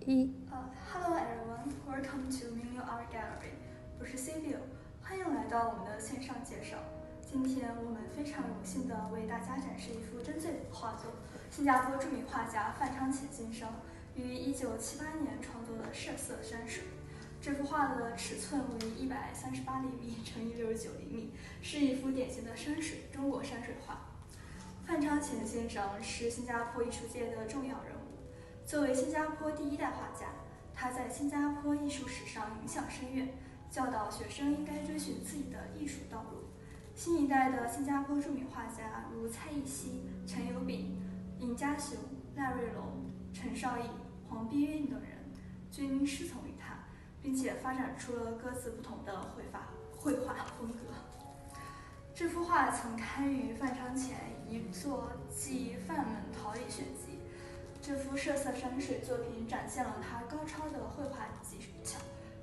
一。Hello everyone, welcome to Mingyu Art Gallery。我是 Silvio， 欢迎来到我们的线上介绍。今天我们非常荣幸地为大家展示一幅真最美的画作，新加坡著名画家范昌潜先生于1978年创作的《色色山水》。这幅画的尺寸为138厘米乘以69厘米，是一幅典型的中国山水画。范昌潜先生是新加坡艺术界的重要人物。作为新加坡第一代画家，他在新加坡艺术史上影响深远，教导学生应该追寻自己的艺术道路。新一代的新加坡著名画家如蔡义熙、陈友炳、尹家雄、赖瑞龙、陈少义、黄碧韵等人均师从于他，并且发展出了各自不同的绘画风格。这幅画曾刊于范昌潜一作记范门陶艺选集。这幅色色山水作品展现了他高超的绘画技巧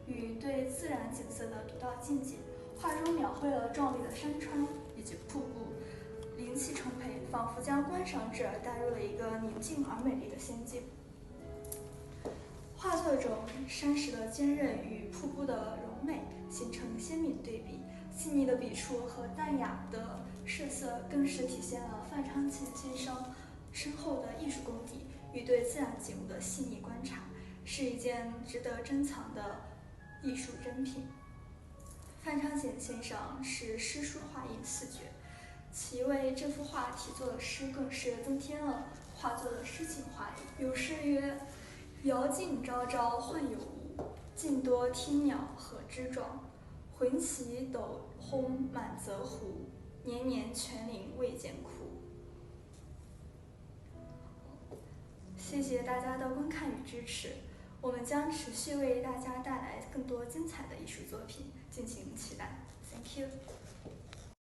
与对自然景色的独到见解。画中描绘了壮丽的山川以及瀑布，灵气充沛，仿佛将观赏者带入了一个宁静而美丽的仙境。画作中山石的坚韧与瀑布的柔美形成鲜明对比，细腻的笔触和淡雅的色色更是体现了范昌潜先生深厚的艺术功底与对自然景物的细腻观察，是一件值得珍藏的艺术珍品。范昌潜先生是诗书画印四绝，其为这幅画题作的诗更是增添了画作的诗情画意。有诗曰：“遥镜朝朝唤有无，近多听鸟何之状。浑旗斗轰满泽湖，年年泉岭未见枯。”谢谢大家的观看与支持，我们将持续为大家带来更多精彩的艺术作品，敬请期待。